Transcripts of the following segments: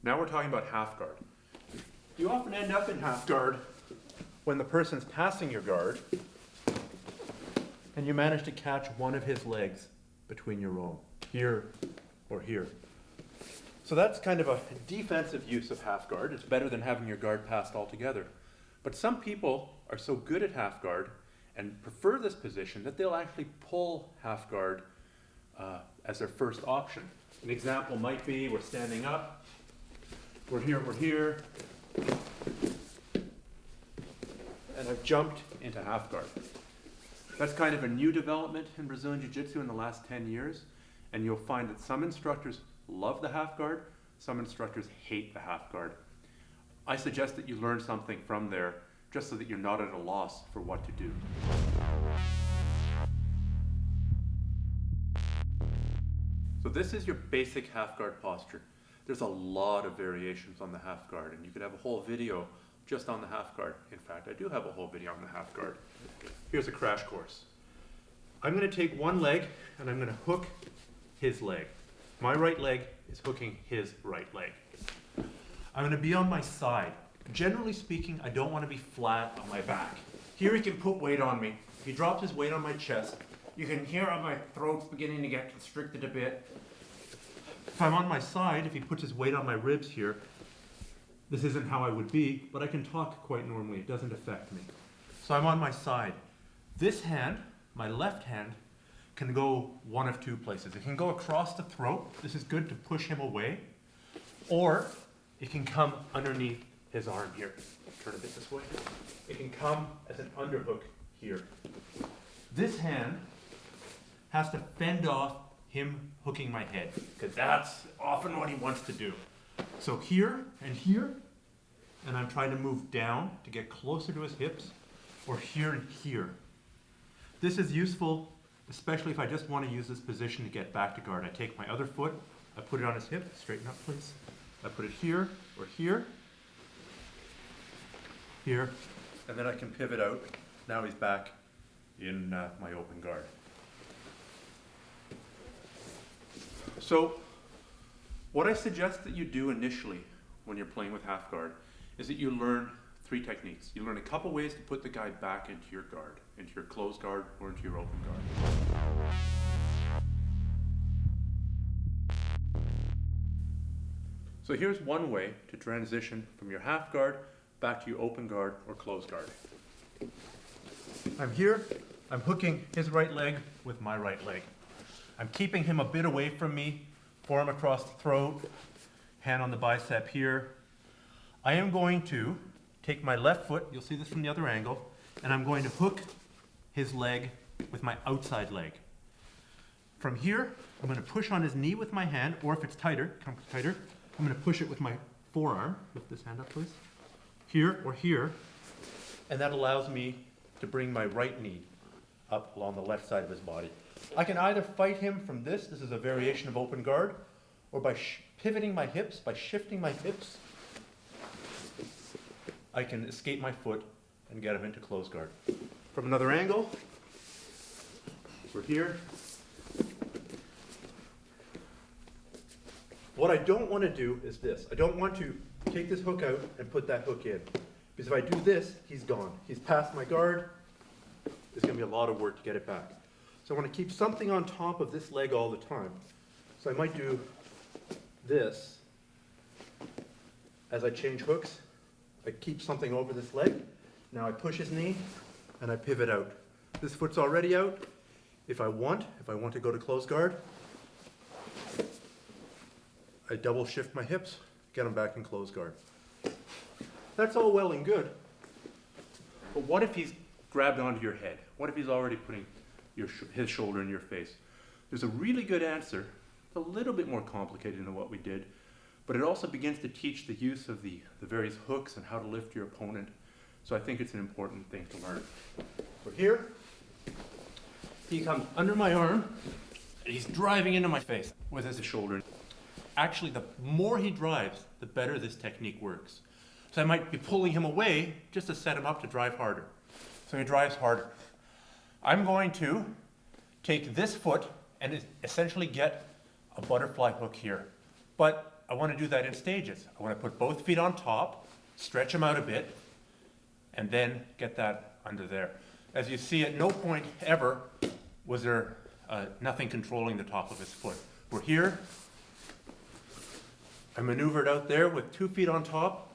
Now we're talking about half guard. You often end up in half guard when the person's passing your guard and you manage to catch one of his legs between your own, here or here. So that's kind of a defensive use of half guard. It's better than having your guard passed altogether. But some people are so good at half guard and prefer this position that they'll actually pull half guard as their first option. An example might be we're standing up, we're here, and I've jumped into half guard. That's kind of a new development in Brazilian Jiu-Jitsu in the last 10 years, and you'll find that some instructors love the half guard, some instructors hate the half guard. I suggest that you learn something from there just so that you're not at a loss for what to do. So this is your basic half guard posture. There's a lot of variations on the half guard, and you could have a whole video just on the half guard. In fact, I do have a whole video on the half guard. Here's a crash course. I'm going to take one leg and I'm going to hook his leg. My right leg is hooking his right leg. I'm going to be on my side. Generally speaking, I don't want to be flat on my back. Here he can put weight on me. If he drops his weight on my chest, you can hear how my throat's beginning to get constricted a bit. If I'm on my side, if he puts his weight on my ribs here, this isn't how I would be, but I can talk quite normally. It doesn't affect me. So I'm on my side. This hand, my left hand, can go one of two places. It can go across the throat. This is good to push him away. Or it can come underneath his arm here. Turn a bit this way. It can come as an underhook here. This hand has to fend off him hooking my head, because that's often what he wants to do. So here, and I'm trying to move down to get closer to his hips, or here and here. This is useful, especially if I just want to use this position to get back to guard. I take my other foot, I put it on his hip, straighten up please. I put it here, or here, and then I can pivot out. Now he's back in my open guard. So, what I suggest that you do initially when you're playing with half guard is that you learn three techniques. You learn a couple ways to put the guy back into your guard, into your closed guard or into your open guard. So here's one way to transition from your half guard back to your open guard or closed guard. I'm here, I'm hooking his right leg with my right leg. I'm keeping him a bit away from me, forearm across the throat, hand on the bicep here. I am going to take my left foot, you'll see this from the other angle, and I'm going to hook his leg with my outside leg. From here, I'm going to push on his knee with my hand, or if it's tighter, come tighter, I'm going to push it with my forearm. Lift this hand up, please. Here or here, and that allows me to bring my right knee up along the left side of his body. I can either fight him from this is a variation of open guard, or by pivoting my hips, by shifting my hips, I can escape my foot and get him into closed guard. From another angle, we're here. What I don't want to do is this. I don't want to take this hook out and put that hook in. Because if I do this, he's gone. He's past my guard. There's going to be a lot of work to get it back. So I want to keep something on top of this leg all the time. So I might do this. As I change hooks, I keep something over this leg. Now I push his knee and I pivot out. This foot's already out. If I want to go to closed guard, I double shift my hips, get him back in closed guard. That's all well and good. But what if he's grabbed onto your head? What if he's already putting his shoulder in your face? There's a really good answer. It's a little bit more complicated than what we did, but it also begins to teach the use of the various hooks and how to lift your opponent. So I think it's an important thing to learn. So here, he comes under my arm, and he's driving into my face with his shoulder. Actually, the more he drives, the better this technique works. So I might be pulling him away just to set him up to drive harder. So he drives harder. I'm going to take this foot and essentially get a butterfly hook here. But I want to do that in stages. I want to put both feet on top, stretch them out a bit, and then get that under there. As you see, at no point ever was there nothing controlling the top of his foot. We're here. I maneuvered out there with 2 feet on top.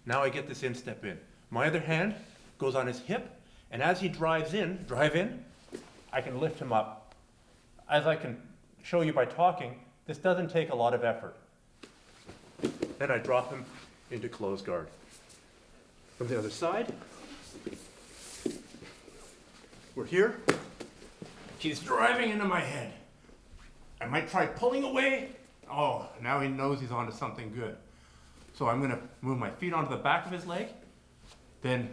Now I get this instep in. My other hand goes on his hip, and as he drive in, I can lift him up. As I can show you by talking, this doesn't take a lot of effort. Then I drop him into closed guard. From the other side, we're here. He's driving into my head. I might try pulling away. Oh, now he knows he's onto something good. So I'm going to move my feet onto the back of his leg, then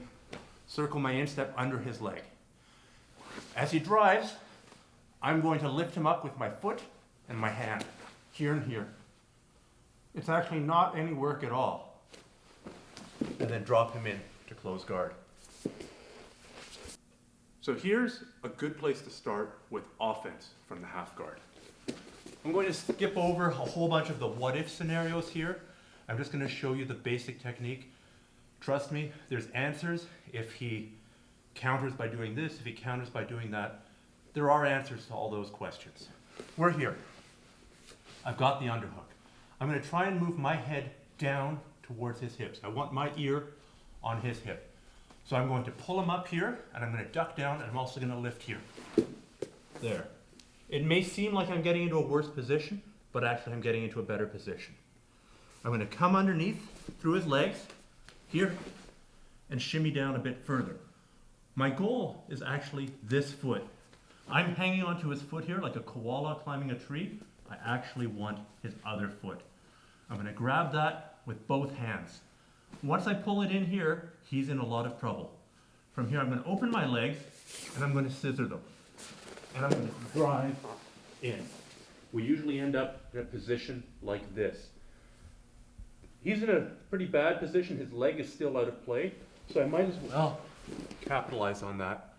circle my instep under his leg. As he drives, I'm going to lift him up with my foot and my hand, here and here. It's actually not any work at all. And then drop him in to close guard. So here's a good place to start with offense from the half guard. I'm going to skip over a whole bunch of the what-if scenarios here. I'm just going to show you the basic technique. Trust me, there's answers if he counters by doing this, if he counters by doing that. There are answers to all those questions. We're here. I've got the underhook. I'm going to try and move my head down towards his hips. I want my ear on his hip. So I'm going to pull him up here, and I'm going to duck down, and I'm also going to lift here. There. It may seem like I'm getting into a worse position, but actually I'm getting into a better position. I'm going to come underneath through his legs, here, and shimmy down a bit further. My goal is actually this foot. I'm hanging onto his foot here like a koala climbing a tree. I actually want his other foot. I'm going to grab that with both hands. Once I pull it in here, he's in a lot of trouble. From here, I'm going to open my legs, and I'm going to scissor them. And I'm going to drive in. We usually end up in a position like this. He's in a pretty bad position. His leg is still out of play, so I might as well capitalize on that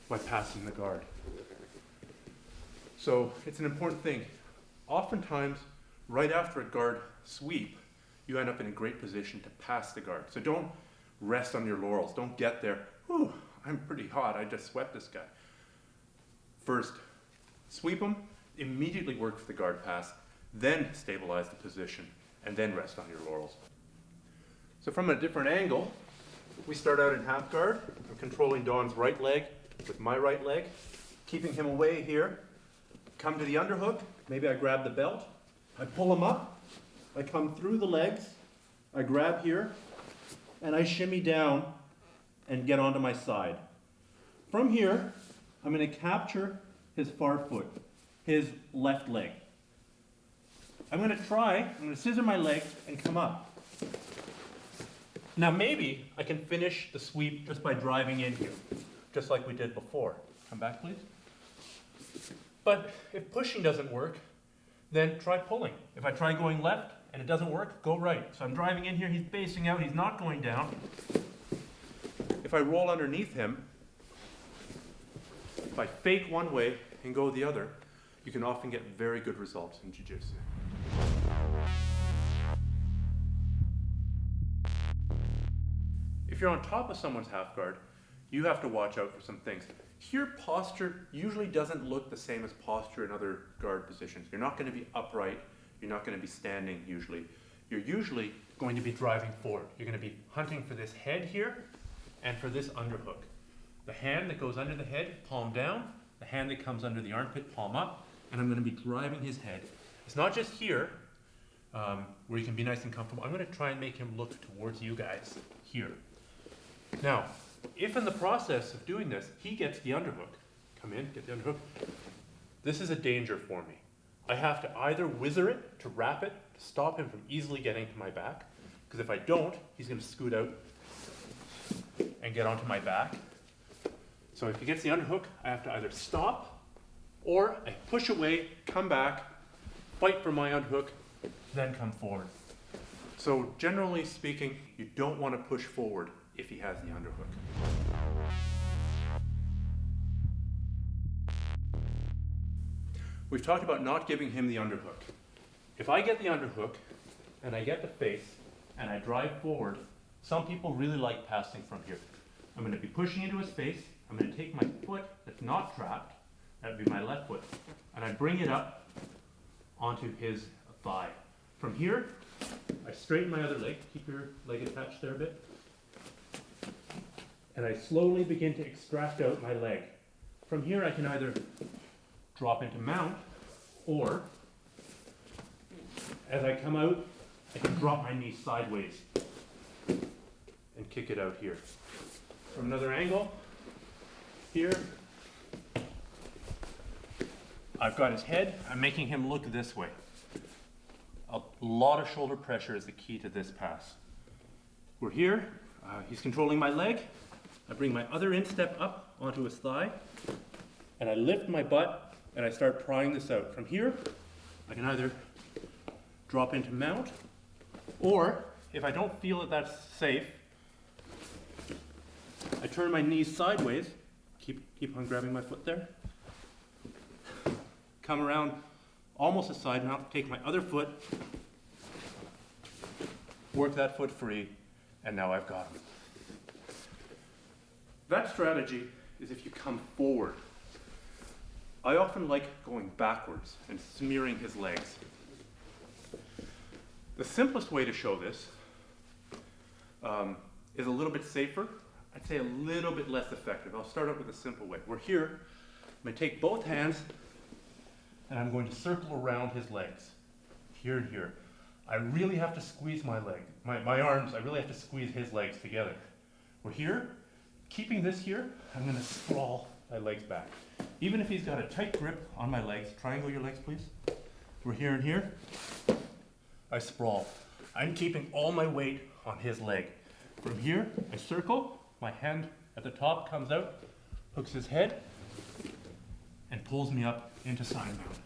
by passing the guard. So it's an important thing. Oftentimes, right after a guard sweep, you end up in a great position to pass the guard. So don't rest on your laurels. Don't get there, "Whew, I'm pretty hot, I just swept this guy." First, sweep him, immediately work for the guard pass, then stabilize the position, and then rest on your laurels. So from a different angle, we start out in half guard. I'm controlling Don's right leg with my right leg, keeping him away here. Come to the underhook, maybe I grab the belt, I pull him up, I come through the legs, I grab here, and I shimmy down and get onto my side. From here, I'm going to capture his far foot, his left leg. I'm going to scissor my leg and come up. Now maybe I can finish the sweep just by driving in here, just like we did before. Come back, please. But if pushing doesn't work, then try pulling. If I try going left and it doesn't work, go right. So I'm driving in here, he's basing out, he's not going down. If I roll underneath him, if I fake one way and go the other, you can often get very good results in jiu-jitsu. If you're on top of someone's half guard, you have to watch out for some things. Here, posture usually doesn't look the same as posture in other guard positions. You're not going to be upright. You're not going to be standing usually. You're usually going to be driving forward. You're going to be hunting for this head here and for this underhook. The hand that goes under the head, palm down. The hand that comes under the armpit, palm up. And I'm going to be driving his head. It's not just here, where you can be nice and comfortable. I'm going to try and make him look towards you guys here. Now, if in the process of doing this, he gets the underhook, come in, get the underhook, this is a danger for me. I have to either whizzer it to wrap it, to stop him from easily getting to my back, because if I don't, he's going to scoot out and get onto my back. So if he gets the underhook, I have to either stop, or I push away, come back, fight for my underhook, then come forward. So generally speaking, you don't want to push forward if he has the underhook. We've talked about not giving him the underhook. If I get the underhook, and I get the face, and I drive forward. Some people really like passing from here. I'm going to be pushing into his face. I'm going to take my foot that's not trapped, that would be my left foot, and I bring it up onto his thigh. From here, I straighten my other leg. Keep your leg attached there a bit. And I slowly begin to extract out my leg. From here, I can either drop into mount, or as I come out, I can drop my knee sideways and kick it out here. From another angle, here, I've got his head. I'm making him look this way. A lot of shoulder pressure is the key to this pass. We're here. He's controlling my leg. I bring my other instep up onto his thigh, and I lift my butt, and I start prying this out. From here, I can either drop into mount, or if I don't feel that that's safe, I turn my knees sideways, keep on grabbing my foot there, come around almost a side mount, take my other foot, work that foot free, and now I've got him. That strategy is if you come forward. I often like going backwards and smearing his legs. The simplest way to show this is a little bit safer. I'd say a little bit less effective. I'll start out with a simple way. We're here. I'm going to take both hands and I'm going to circle around his legs, here and here. I really have to squeeze my leg, my arms, I really have to squeeze his legs together. We're here. Keeping this here, I'm going to sprawl my legs back. Even if he's got a tight grip on my legs, triangle your legs please. We're here and here. I sprawl. I'm keeping all my weight on his leg. From here, I circle, my hand at the top comes out, hooks his head, and pulls me up into side mount.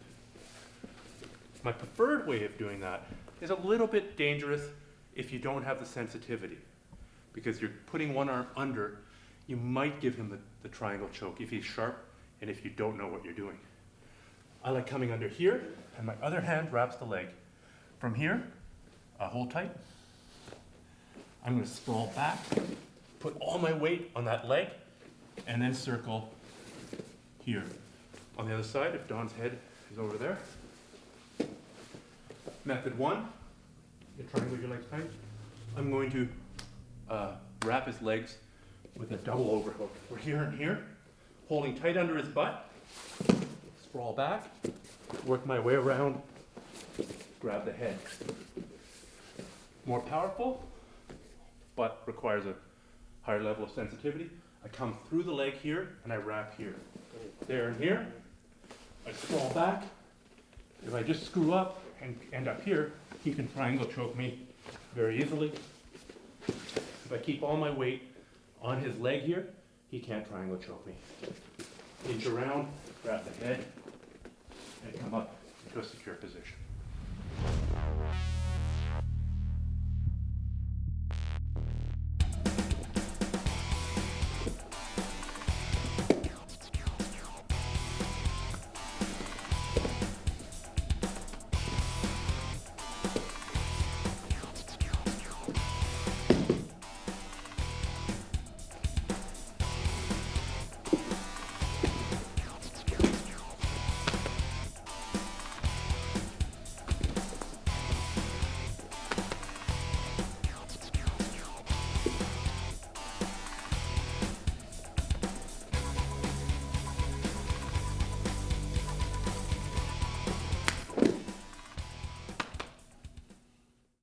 My preferred way of doing that is a little bit dangerous if you don't have the sensitivity, because you're putting one arm under. You might give him the triangle choke if he's sharp and if you don't know what you're doing. I like coming under here, and my other hand wraps the leg. From here, hold tight. I'm going to sprawl back, put all my weight on that leg, and then circle here. On the other side, if Don's head is over there. Method one, you triangle your legs tight. I'm going to wrap his legs with a double overhook. We're here and here, holding tight under his butt, sprawl back, work my way around, grab the head. More powerful, but requires a higher level of sensitivity. I come through the leg here and I wrap here. There and here, I sprawl back. If I just screw up and end up here, he can triangle choke me very easily. If I keep all my weight on his leg here, he can't triangle choke me. Inch around, grab the head, and come up into a secure position.